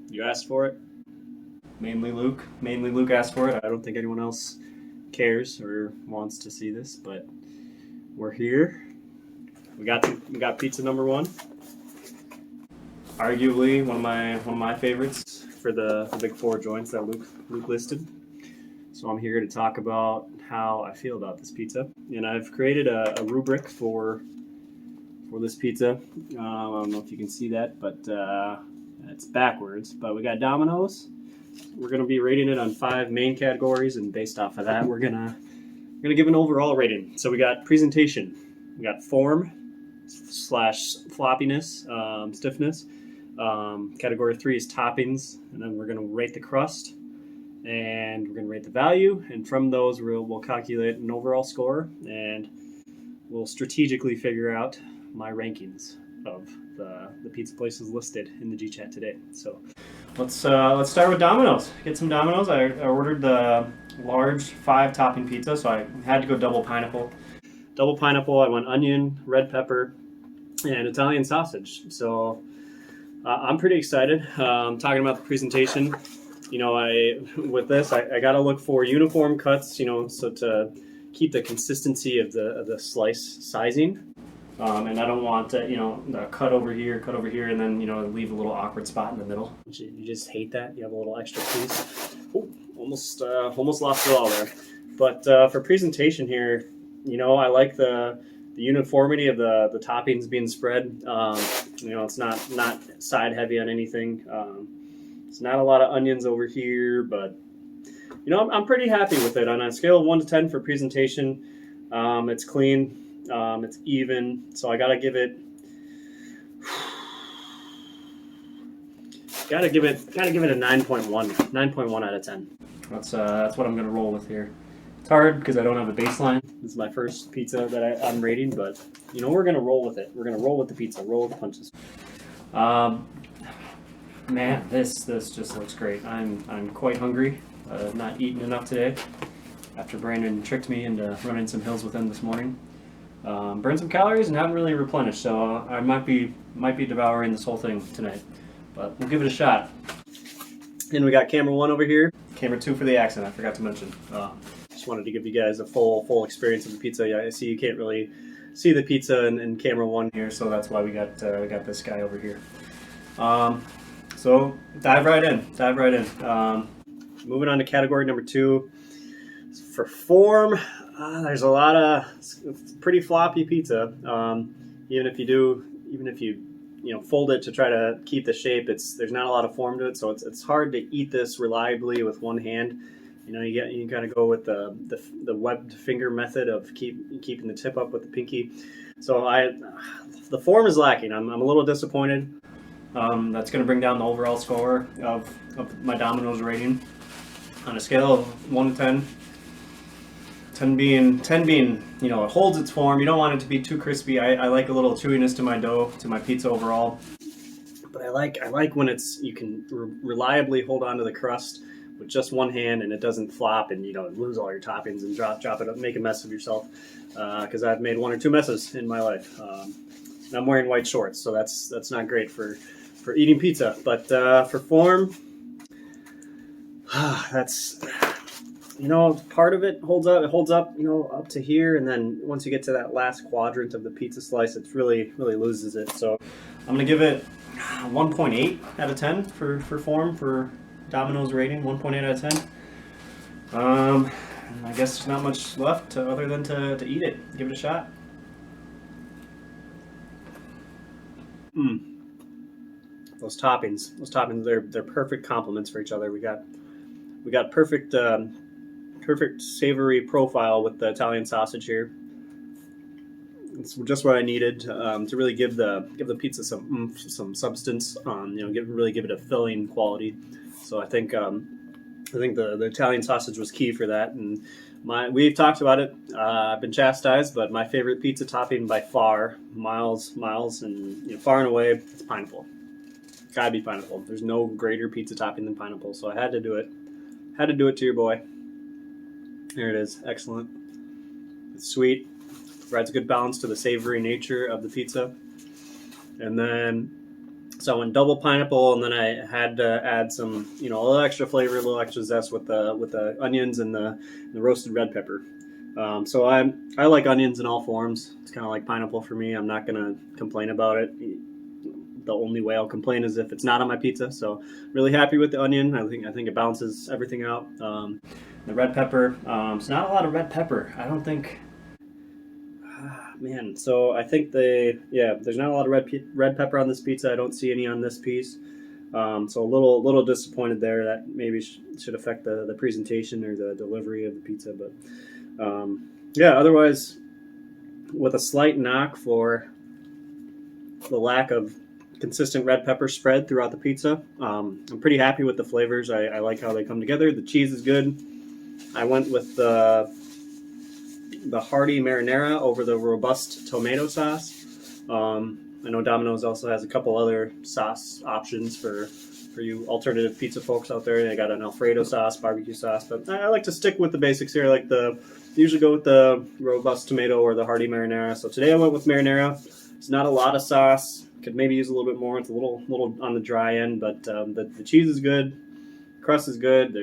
You asked for it. Mainly Luke. Mainly Luke asked for it. I don't think anyone else cares or wants to see this, but we're here. We got pizza number one. Arguably one of my favorites for the big four joints that Luke listed. So I'm here to talk about how I feel about this pizza, and I've created a rubric for this pizza. I don't know if you can see that, but it's backwards. But we got Domino's. We're gonna be rating it on 5 main categories, and based off of that, we're gonna give an overall rating. So we got presentation, we got form slash floppiness, stiffness. Category 3 is toppings, and then we're gonna rate the crust, and we're gonna rate the value, and from those we'll calculate an overall score, and we'll strategically figure out my rankings of the pizza places listed in the G chat today. So let's start with Domino's. Get some Domino's. I ordered the large 5 topping pizza, so I had to go double pineapple. Double pineapple. I went onion, red pepper, and Italian sausage. So I'm pretty excited. Talking about the presentation, you know, with this I got to look for uniform cuts, you know, so to keep the consistency of the slice sizing. And I don't want to, you know, the cut over here, and then, you know, leave a little awkward spot in the middle. You just hate that. You have a little extra piece. Oh, almost lost it all there. But for presentation here, you know, I like the uniformity of the toppings being spread. You know, it's not side heavy on anything. It's not a lot of onions over here, but you know, I'm pretty happy with it. On a scale of 1 to 10 for presentation, it's clean. It's even, so I gotta give it a 9.1 out of 10. That's what I'm gonna roll with here. It's hard because I don't have a baseline. This is my first pizza that I'm rating, but you know, we're gonna roll with it. We're gonna roll with the pizza, roll with the punches. Man, this just looks great. I'm quite hungry. Not eaten enough today after Brandon tricked me into running some hills with him this morning. Burned some calories and haven't really replenished, so I might be devouring this whole thing tonight, but we'll give it a shot. And we got camera 1 over here, camera 2 for the accent. I forgot to mention. Just wanted to give you guys a full experience of the pizza. Yeah, I see you can't really see the pizza in camera 1 here, so that's why we got this guy over here. So dive right in. Moving on to category number 2. For form, there's a lot of pretty floppy pizza. Even if you fold it to try to keep the shape, there's not a lot of form to it, so it's hard to eat this reliably with one hand. You know, you gotta go with the webbed finger method of keeping the tip up with the pinky. So the form is lacking. I'm a little disappointed. That's going to bring down the overall score of my Domino's rating on a scale of 1 to 10. 10 being, you know, it holds its form. You don't want it to be too crispy. I like a little chewiness to my dough, to my pizza overall. But I like when you can reliably hold on to the crust with just one hand, and it doesn't flop, and you don't lose all your toppings and drop it up, make a mess of yourself. Because I've made 1 or 2 messes in my life. And I'm wearing white shorts, so that's not great for eating pizza. But for form, that's, you know, part of it holds up. It holds up, you know, up to here, and then once you get to that last quadrant of the pizza slice, it really loses it. So I'm gonna give it 1.8 out of 10 for form, for Domino's rating. 1.8 out of 10. I guess there's not much left other than to eat it. Give it a shot. Those toppings, they're perfect complements for each other. We got perfect savory profile with the Italian sausage here. It's just what I needed to really give the pizza some substance. You know, really give it a filling quality. So I think the Italian sausage was key for that. And we've talked about it. I've been chastised, but my favorite pizza topping by far, miles, and, you know, far and away, it's pineapple. Gotta be pineapple. There's no greater pizza topping than pineapple, so I had to do it. Had to do it to your boy. There it is. Excellent. It's sweet. Provides a good balance to the savory nature of the pizza. And then So I went double pineapple, and then I had to add some, you know, a little extra flavor, a little extra zest with the onions and the roasted red pepper. So I like onions in all forms. It's kind of like pineapple for me. I'm not gonna complain about it. The only way I'll complain is if it's not on my pizza. So really happy with the onion. I think it balances everything out. The red pepper. It's not a lot of red pepper. I don't think. Man, so I think there's not a lot of red pepper on this pizza. I don't see any on this piece. So a little disappointed there. That maybe should affect the presentation or the delivery of the pizza. But yeah, otherwise, with a slight knock for the lack of consistent red pepper spread throughout the pizza. I'm pretty happy with the flavors. I like how they come together. The cheese is good. I went with the hearty marinara over the robust tomato sauce. I know Domino's also has a couple other sauce options for you alternative pizza folks out there. They got an Alfredo sauce, barbecue sauce, but I like to stick with the basics here. I like usually go with the robust tomato or the hearty marinara. So today I went with marinara. It's not a lot of sauce. Could maybe use a little bit more. It's a little on the dry end, but the cheese is good. Crust is good.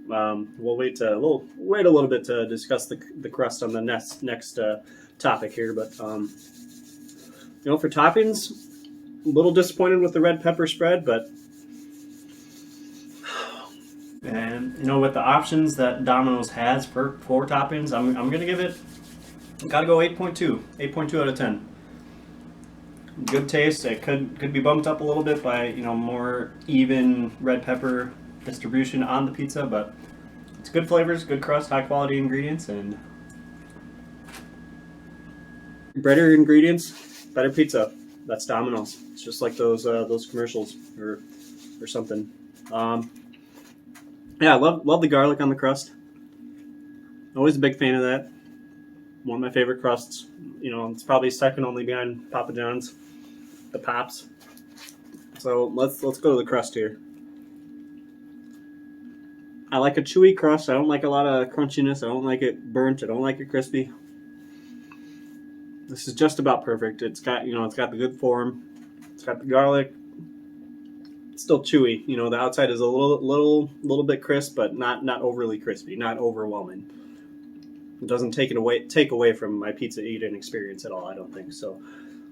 We'll wait a little bit to discuss the crust on the next topic here. But for toppings, a little disappointed with the red pepper spread, but with the options that Domino's has for toppings, I'm gonna give it. Gotta go 8.2 out of 10. Good taste. It could be bumped up a little bit by more even red pepper distribution on the pizza, but it's good flavors, good crust, high quality ingredients, and better ingredients, better pizza. That's Domino's. It's just like those commercials or something. Yeah, I love the garlic on the crust. Always a big fan of that. One of my favorite crusts. It's probably second only behind Papa John's, the Pops. So let's go to the crust here. I like a chewy crust. I don't like a lot of crunchiness. I don't like it burnt. I don't like it crispy. This is just about perfect. It's got the good form. It's got the garlic. It's still chewy. The outside is a little bit crisp, but not overly crispy, not overwhelming. It doesn't take away from my pizza eating experience at all. I don't think so.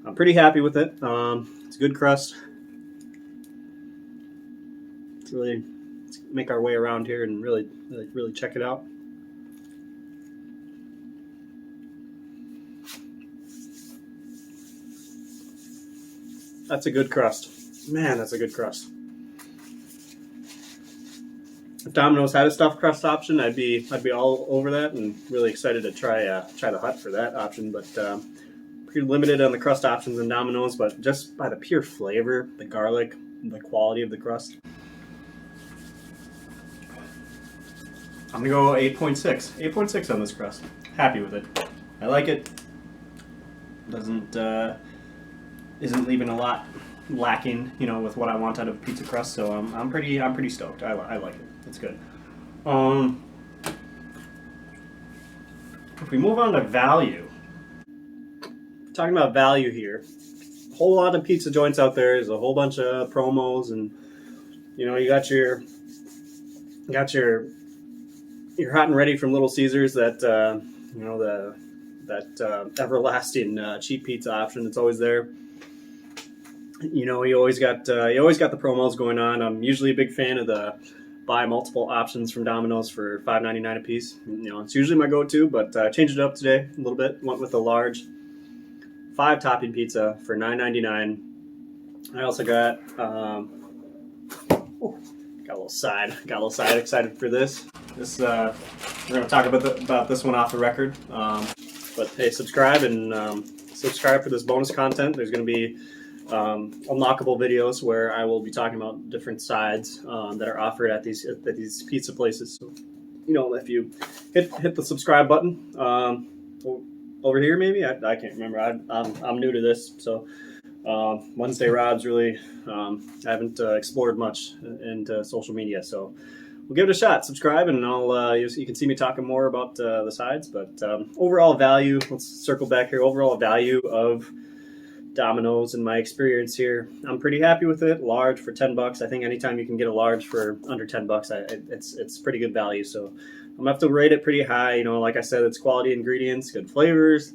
I'm pretty happy with it. It's a good crust. Let's make our way around here and really check it out. That's a good crust. Man, that's a good crust. If Domino's had a stuffed crust option, I'd be all over that and really excited to try the Hut for that option. But pretty limited on the crust options in Domino's. But just by the pure flavor, the garlic, the quality of the crust, I'm gonna go 8.6. 8.6 on this crust. Happy with it. I like it. Isn't leaving a lot lacking, with what I want out of pizza crust. So I'm pretty stoked. I like it. It's good. If we move on to value, talking about value here, a whole lot of pizza joints out there. There's a whole bunch of promos, and you got your hot and ready from Little Caesars, that everlasting cheap pizza option that's always there. You always got the promos going on. I'm usually a big fan of the buy multiple options from Domino's for $5.99 a piece. It's usually my go-to, but I changed it up today a little bit. Went with a large 5-topping pizza for $9.99. I also got a little side. Excited for this. We're going to talk about this one off the record. But hey, subscribe for this bonus content. There's going to be unlockable videos where I will be talking about different sides that are offered at these pizza places. So, if you hit the subscribe button over here, maybe I can't remember. I'm new to this, so Wednesday Rob's really I haven't explored much into social media, so we'll give it a shot. Subscribe, and you can see me talking more about the sides. But overall value. Let's circle back here. Overall value of Domino's in my experience here. I'm pretty happy with it. Large for $10. I think anytime you can get a large for under $10, it's pretty good value. So I'm gonna have to rate it pretty high. You know, like I said, it's quality ingredients, good flavors,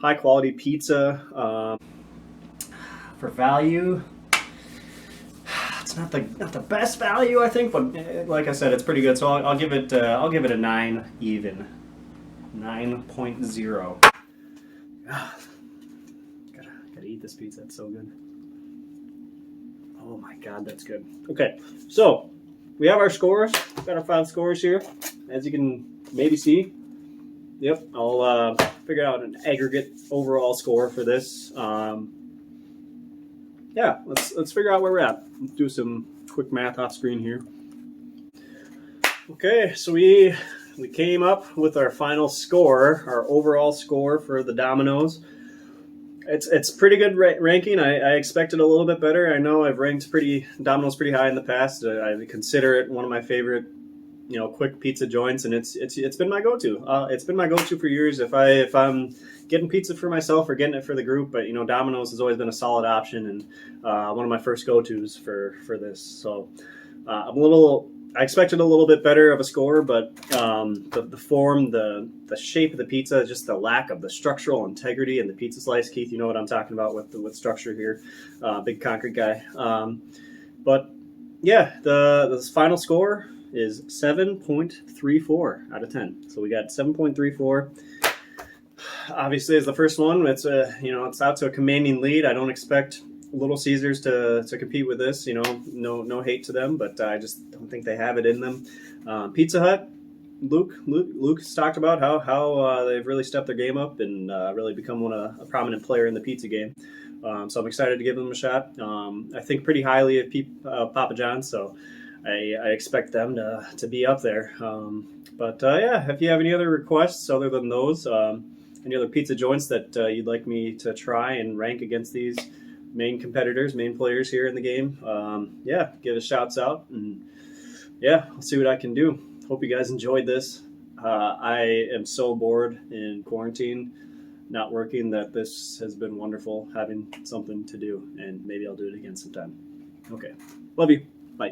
high quality pizza. For value, it's not the best value, I think, but like I said, it's pretty good. So I'll give it a 9 even, 9.0. Gotta eat this pizza. It's so good. Oh my god, that's good. Okay, so we have our scores. We've got our 5 scores here, as you can maybe see. Yep, I'll figure out an aggregate overall score for this. Yeah, let's figure out where we're at. Let's do some quick math off screen here. Okay, so we came up with our final score, our overall score for the Domino's. It's pretty good ranking. I expected a little bit better. I know I've ranked Domino's pretty high in the past. I consider it one of my favorite, quick pizza joints, and it's been my go-to. It's been my go-to for years. If I'm getting pizza for myself or getting it for the group, but Domino's has always been a solid option and one of my first go-tos for this. So I expected a little bit better of a score, but the form, the shape of the pizza, just the lack of the structural integrity in the pizza slice. Keith, you know what I'm talking about with structure here. Big concrete guy. But yeah, the final score is 7.34 out of 10. So we got 7.34. Obviously, as the first one, it's out to a commanding lead. I don't expect Little Caesars to compete with this. No hate to them, but I just don't think they have it in them. Pizza Hut, Luke's talked about how they've really stepped their game up and really become a prominent player in the pizza game. So I'm excited to give them a shot. I think pretty highly of Papa John's, so I expect them to be up there. But yeah, if you have any other requests other than those, any other pizza joints that you'd like me to try and rank against these main players here in the game, yeah, give us shouts out, and yeah, I'll see what I can do. Hope you guys enjoyed this. I am so bored in quarantine, not working, that this has been wonderful having something to do, and maybe I'll do it again sometime. Okay, love you. Bye.